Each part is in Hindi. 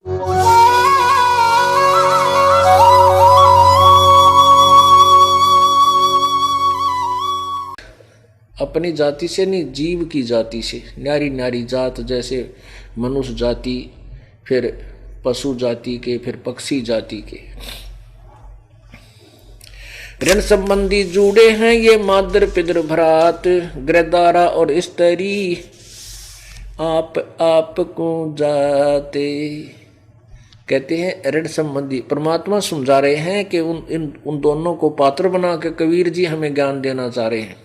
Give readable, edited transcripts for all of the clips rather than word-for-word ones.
अपनी जाति से नहीं, जीव की जाति से, न्यारी न्यारी जात, जैसे मनुष्य जाति, फिर पशु जाति के, फिर पक्षी जाति के। ऋण संबंधी जुड़े हैं ये मादर पितर भ्रात, गृहदारा और स्त्री आप को जाते। कहते हैं ऋण संबंधी, परमात्मा समझा रहे हैं कि उन दोनों को पात्र बना के कबीर जी हमें ज्ञान देना चाह रहे हैं।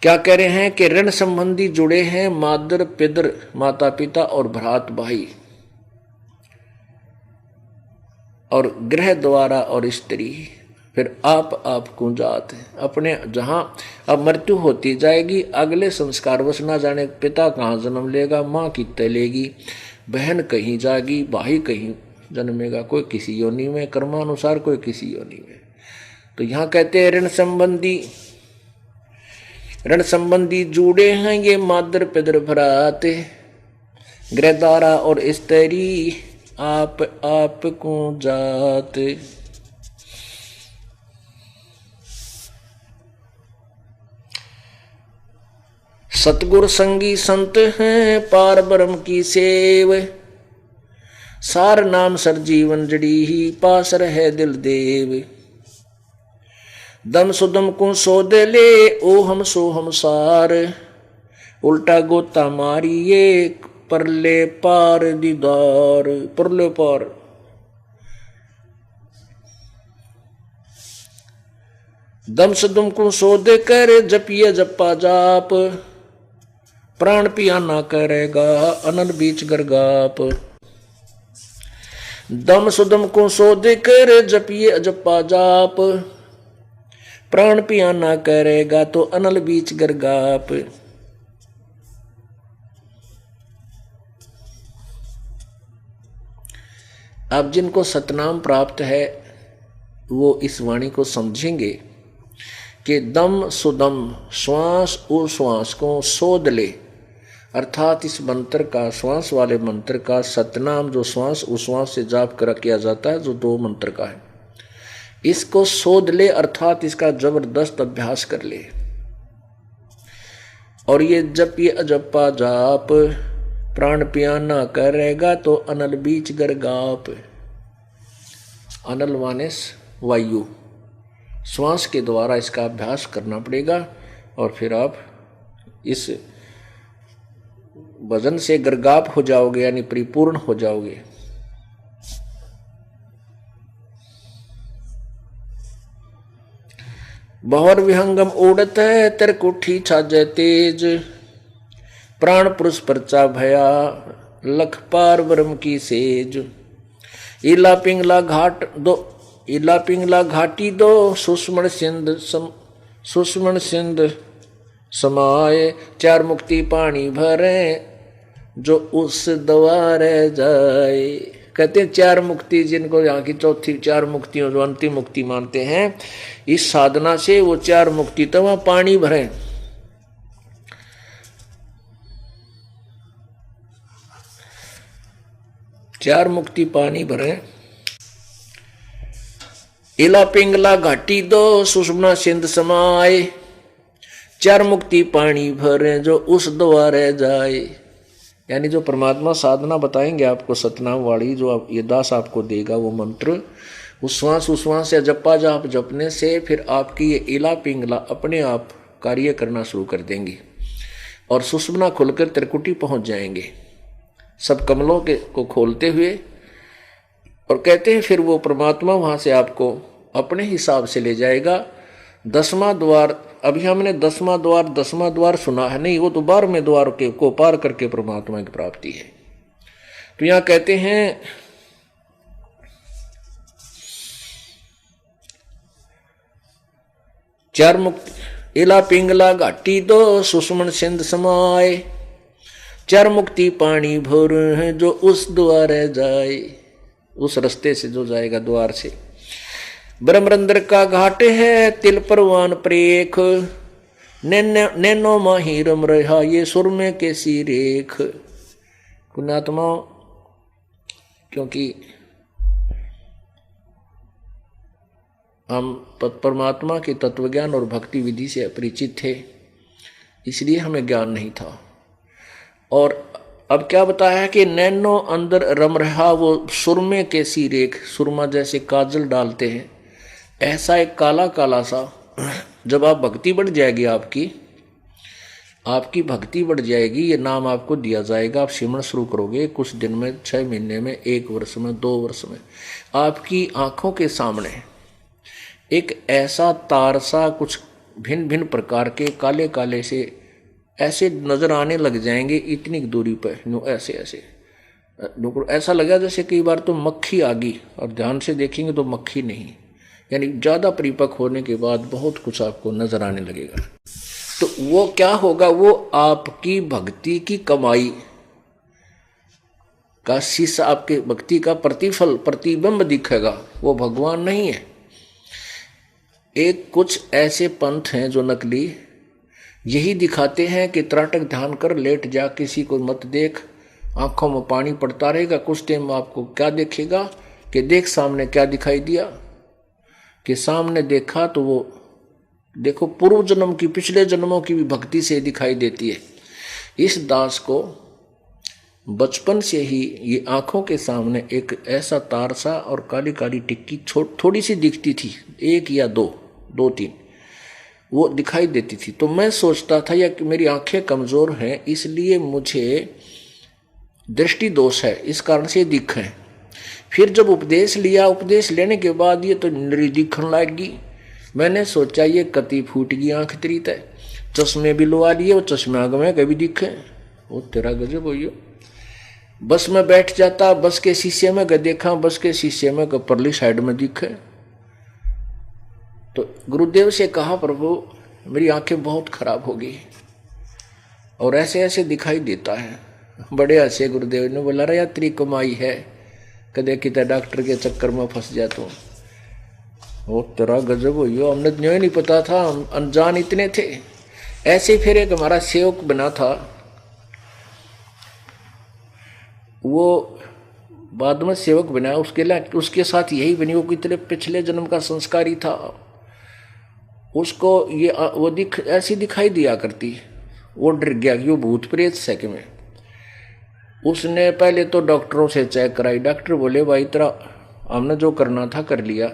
क्या कह रहे हैं कि ऋण संबंधी जुड़े हैं मादर पितर, माता पिता और भ्रात भाई, और गृह द्वारा और स्त्री, फिर आप को जात है। अपने जहां अब मृत्यु होती जाएगी, अगले संस्कार वश ना जाने पिता कहाँ जन्म लेगा, माँ कितने लेगी, बहन कहीं जाएगी, भाई कहीं जन्मेगा, कोई किसी योनि में कर्मानुसार, कोई किसी योनि में। तो यहाँ कहते हैं ऋण संबंधी जुड़े हैं ये मादर पितर भ्रात, गृहदारा और स्त्री आप को जात। सतगुर संगी संत हैं पार ब्रह्म की सेव, सार नाम सर जीवन जड़ी ही पास रहे दिल देव। दम सुदम को सो दे ले ओ हम सो हम सार, उल्टा गोता मारिए परले पार दीदार। परले पार दम सुदम को सो दे कर जपिए जप्पा जाप, प्राण पिया ना करेगा अनल बीच गरगाप। दम सुदम को सो दे कर जपिए जप्पा जाप, प्राण पिया ना करेगा तो अनल बीच गरगाप। अब जिनको सतनाम प्राप्त है वो इस वाणी को समझेंगे कि दम सुदम, श्वास उश्वास को सोध ले, अर्थात इस मंत्र का, श्वास वाले मंत्र का सतनाम जो श्वास उश्वास से जाप कर किया जाता है, जो 2 मंत्र का है, इसको सोध ले, अर्थात इसका जबरदस्त अभ्यास कर ले। और ये जप ये अजप्पा जाप, प्राण पिया ना करेगा तो अनल बीच गरगाप। अनल माने वायु, श्वास के द्वारा इसका अभ्यास करना पड़ेगा, और फिर आप इस वजन से गरगाप हो जाओगे, यानी परिपूर्ण हो जाओगे। बहुर विहंगम उड़त है तिरकुठी छाजे तेज, प्राण पुरुष परचा भया लख पार ब्रह्म की सेज। इला पिंगला घाटी दो सुषमण सिंध समाये, 4 मुक्ति पानी भरे जो उस द्वारे जाए। कहते हैं 4 मुक्ति, जिनको यहाँ की चौथी 4 मुक्तियों जो अंतिम मुक्ति मानते हैं, इस साधना से वो 4 मुक्ति तो वहां पानी भरे। चार मुक्ति पानी भरे। इला पिंगला घाटी दो सुषमना सिंध समाए, 4 मुक्ति पानी भरे जो उस द्वारे जाए। यानी जो परमात्मा साधना बताएंगे आपको सतनाम वाली, जो ये दास आपको देगा वो मंत्र, उश्वास से जप्पा जाप जपने से फिर आपकी ये इला पिंगला अपने आप कार्य करना शुरू कर देंगे और सुषमना खुलकर त्रिकुटी पहुंच जाएंगे, सब कमलों के को खोलते हुए। और कहते हैं फिर वो परमात्मा वहां से आपको अपने हिसाब से ले जाएगा। 10वां द्वार, अभी हमने 10वां द्वार सुना है नहीं, वो तो 12वें द्वार के को पार करके परमात्मा की प्राप्ति है। तो यहां कहते हैं चार मुक्ति इला पिंगला घाटी दो सुषमन सिंध समाए, 4 मुक्ति पानी भर है जो उस द्वार जाए, उस रास्ते से जो जाएगा द्वार से। ब्रह्मरंद्र का घाट है तिल परवान प्रेख, नैनो माही रम रहा ये सुर में कैसी रेख। पुण्यात्मा क्योंकि हम परमात्मा के तत्वज्ञान और भक्ति विधि से अपरिचित थे, इसलिए हमें ज्ञान नहीं था। और अब क्या बताया कि नैनो अंदर रम रहा वो सुरमे के सी रेख, सुरमा जैसे काजल डालते हैं ऐसा एक काला काला सा। जब आप भक्ति बढ़ जाएगी, आपकी भक्ति बढ़ जाएगी, ये नाम आपको दिया जाएगा, आप सिमरन शुरू करोगे, कुछ दिन में, 6 महीने में, 1 वर्ष में, 2 वर्ष में आपकी आंखों के सामने एक ऐसा तार सा कुछ भिन्न भिन्न प्रकार के काले काले से ऐसे नजर आने लग जाएंगे, इतनी दूरी पर ऐसे ऐसे ऐसा लगा जैसे कई बार तो मक्खी आ गई, और ध्यान से देखेंगे तो मक्खी नहीं, यानी ज़्यादा परिपक्व होने के बाद बहुत कुछ आपको नजर आने लगेगा। तो वो क्या होगा, वो आपकी भक्ति की कमाई का शीशा, आपके भक्ति का प्रतिफल, प्रतिबिंब दिखेगा, वो भगवान नहीं है। एक कुछ ऐसे पंथ हैं जो नकली यही दिखाते हैं कि त्राटक ध्यान कर, लेट जा, किसी को मत देख, आंखों में पानी पड़ता रहेगा, कुछ टाइम आपको क्या देखेगा कि देख सामने क्या दिखाई दिया, कि सामने देखा तो वो देखो पूर्व जन्म की, पिछले जन्मों की भी भक्ति से दिखाई देती है। इस दास को बचपन से ही ये आंखों के सामने एक ऐसा तार सा और काली काली टिक्की थोड़ी सी दिखती थी, 1 या 2 3 वो दिखाई देती थी। तो मैं सोचता था या कि मेरी आंखें कमज़ोर हैं, इसलिए मुझे दृष्टि दोष है, इस कारण से दिख है। फिर जब उपदेश लिया, उपदेश लेने के बाद ये तो दिखने लगी। मैंने सोचा ये कति फूट गई आंख तेरी तय, चश्मे भी लुआ लिए, वो चश्मे आग में कभी दिखे, वो तेरा गजब हो। बस में बैठ जाता, बस के शीशे में देखा, बस के शीशे में परली साइड में दिखे। तो गुरुदेव से कहा, प्रभु मेरी आंखें बहुत खराब हो गई और ऐसे ऐसे दिखाई देता है। बड़े हंसे गुरुदेव ने, बोला रहा तेरी कमाई है, कदे कितने डॉक्टर के चक्कर में फंस जा तो। वो तेरा गजब हो, हमने तो नहीं पता था, हम अनजान इतने थे। ऐसे फिर एक हमारा सेवक बना था, वो बाद में सेवक बना, उसके साथ यही बनी, वो कितने पिछले जन्म का संस्कारी था। उसको ये वो ऐसी दिखाई दिया करती, वो डर गया कि वो भूत प्रेत सके में। उसने पहले तो डॉक्टरों से चेक कराई, डॉक्टर बोले भाई तेरा हमने जो करना था कर लिया,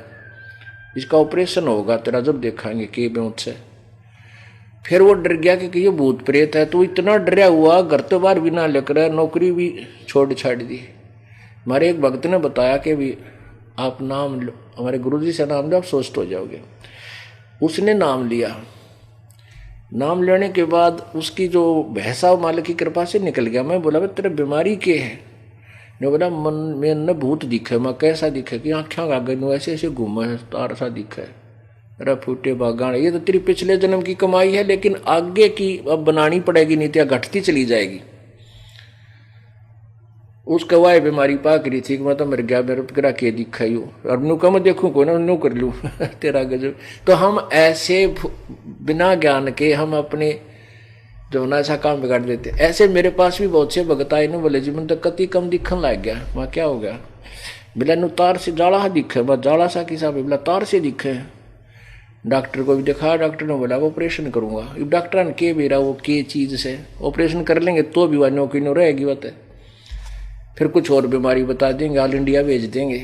इसका ऑपरेशन होगा तेरा जब देखाएंगे के बेहोश से। फिर वो डर गया कि ये भूत प्रेत है, तो इतना डरा हुआ घर तो बाहर भी ना लेकर, नौकरी भी छोड़ छाड़ दी। हमारे एक भक्त ने बताया कि भी आप नाम लो, हमारे गुरुजी से नाम लो, आप स्वस्थ हो जाओगे। उसने नाम लिया, नाम लेने के बाद उसकी जो भैंसा मालिक की कृपा से निकल गया। मैं बोला तेरे बीमारी के है? ने बोला मन में न भूत दिखे। मैं कैसा दिखे कि आँखें आगे नो ऐसे ऐसे घूमे है, तार सा दिखे, अरे फूटे बागान। ये तो तेरी पिछले जन्म की कमाई है, लेकिन आगे की अब बनानी पड़ेगी, नहीं तो घटती चली जाएगी। उसका वाय बीमारी पाक रही थी कि मैं तो मर गया, मेरे गिरा के दिखा ही और न्यू कम देखूँ को ना न्यू कर लूँ तेरा गजब। तो हम ऐसे बिना ज्ञान के हम अपने जो ना ऐसा काम बिगाड़ देते। ऐसे मेरे पास भी बहुत से भगत आए ने, बोले जी मैं तो कति कम दिखन लग गया। वहाँ क्या हो गया? बिला नु तार से जाड़ा दिखे, बस जाड़ा सा किसा बिला तार से दिखे। डॉक्टर को भी दिखाया, डॉक्टर ने बोला ऑपरेशन करूंगा। अब डॉक्टर ने के बेरा वो के चीज से ऑपरेशन कर लेंगे तो भी वह नौकरी न रहेगी बात है। फिर कुछ और बीमारी बता देंगे, ऑल इंडिया भेज देंगे।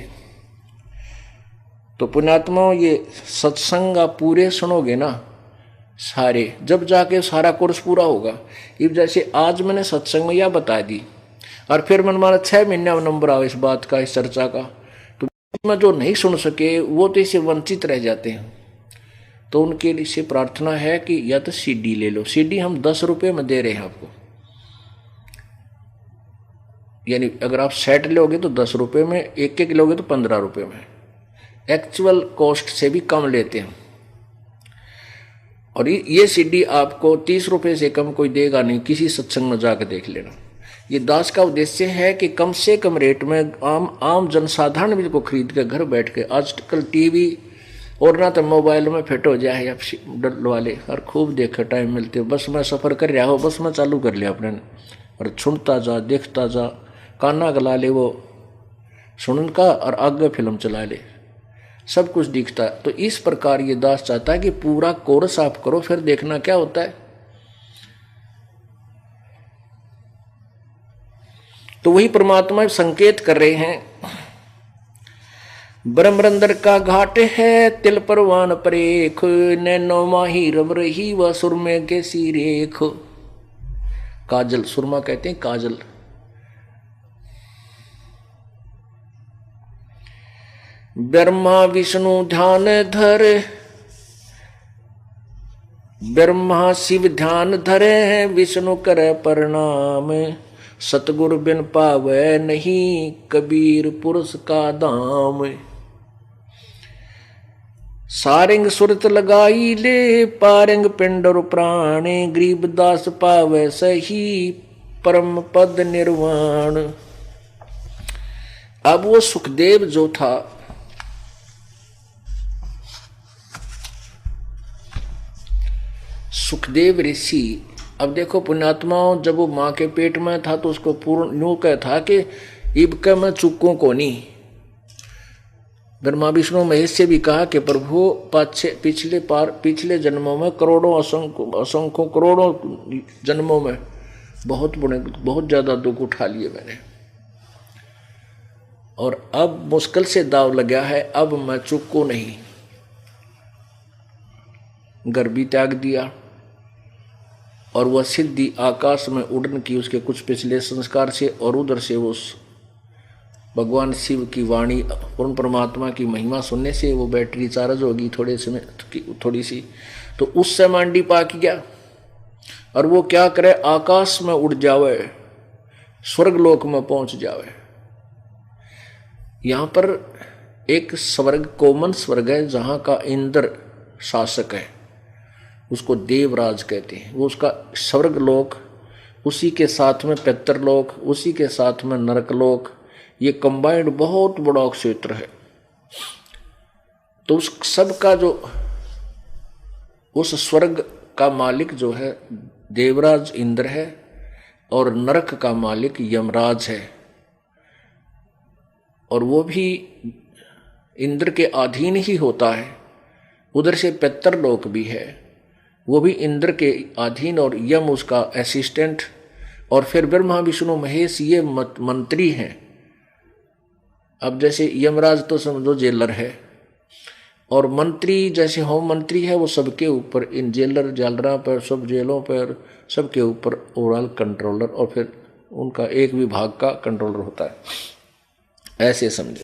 तो पुण्यात्माओं, ये सत्संग आप पूरे सुनोगे ना सारे, जब जाके सारा कोर्स पूरा होगा। अब जैसे आज मैंने सत्संग में यह बता दी और फिर मन माना 6 महीने में नंबर आओ इस बात का, इस चर्चा का, तो मैं जो नहीं सुन सके वो तो इससे वंचित रह जाते हैं। तो उनके लिए से प्रार्थना है कि या तो सीडी ले लो। सीडी हम 10 रुपये में दे रहे हैं आपको, यानी अगर आप सेट लोगे तो 10 रुपये में, एक लोगे तो 15 रुपये में। एक्चुअल कॉस्ट से भी कम लेते हैं। और ये सीडी आपको 30 रुपये से कम कोई देगा नहीं, किसी सत्संग में जाकर देख लेना। ये दास का उद्देश्य है कि कम से कम रेट में आम जनसाधारण भी को खरीद के घर बैठ के, आजकल टीवी और ना तो मोबाइल में फिट हो जाए या डलवा ले और खूब देखे टाइम मिलते हो। बस में सफ़र कर रहा हो, बस में चालू कर लिया अपने और सुनता जा, देखता जा, काना गला ले वो सुन का और आगे फिल्म चला ले, सब कुछ दिखता है। तो इस प्रकार ये दास चाहता है कि पूरा कोर्स आप करो, फिर देखना क्या होता है। तो वही परमात्मा संकेत कर रहे हैं, ब्रह्मरंदर का घाट है तिल परवान परेख, नैनो माही रम रही व सुरमे के सी रेख। काजल, सुरमा कहते हैं काजल। ब्रह्मा विष्णु ध्यान धर, ब्रह्मा शिव ध्यान धरे, विष्णु करे प्रणाम, सतगुरु बिन पावे नहीं, कबीर पुरुष का दाम। सारंग सुरत लगाई ले, पारंग पिंडर प्राणे, गरीबदास पावे सही, परम पद निर्वाण। अब वो सुखदेव जो था, सुखदेव ऋषि, अब देखो पुण्यात्माओं, जब वो माँ के पेट में था तो उसको पूर्ण न्यू कह था कि इब का मैं चुकूं को नहीं। ब्रह्मा विष्णु महेश से भी कहा कि प्रभु पिछले जन्मों में करोड़ों असंख्यों करोड़ों जन्मों में बहुत ज्यादा दुख उठा लिए मैंने, और अब मुश्किल से दाव लग गया है, अब मैं चुकूं नहीं। घर भी त्याग दिया और वह सिद्धि आकाश में उड़न की उसके कुछ पिछले संस्कार से, और उधर से उस भगवान शिव की वाणी पूर्ण परमात्मा की महिमा सुनने से वो बैटरी चार्ज होगी थोड़े समय थोड़ी सी, तो उससे मांडी पाक गया। और वो क्या करे, आकाश में उड़ जावे, स्वर्गलोक में पहुंच जावे। यहां पर एक स्वर्ग कोमन स्वर्ग है जहां का इंद्र शासक है, उसको देवराज कहते हैं। वो उसका स्वर्गलोक, उसी के साथ में पितरलोक, उसी के साथ में नरकलोक, ये कंबाइंड बहुत बड़ा क्षेत्र है। तो उस सब का जो उस स्वर्ग का मालिक जो है देवराज इंद्र है, और नरक का मालिक यमराज है, और वो भी इंद्र के अधीन ही होता है। उधर से पितरलोक भी है, वो भी इंद्र के अधीन, और यम उसका असिस्टेंट, और फिर ब्रह्मा विष्णु महेश ये मंत्री हैं। अब जैसे यमराज तो समझो जेलर है, और मंत्री जैसे होम मंत्री है, वो सबके ऊपर इन जेलरा पर, सब जेलों पर, सबके ऊपर ओवरऑल कंट्रोलर, और फिर उनका एक विभाग का कंट्रोलर होता है, ऐसे समझे।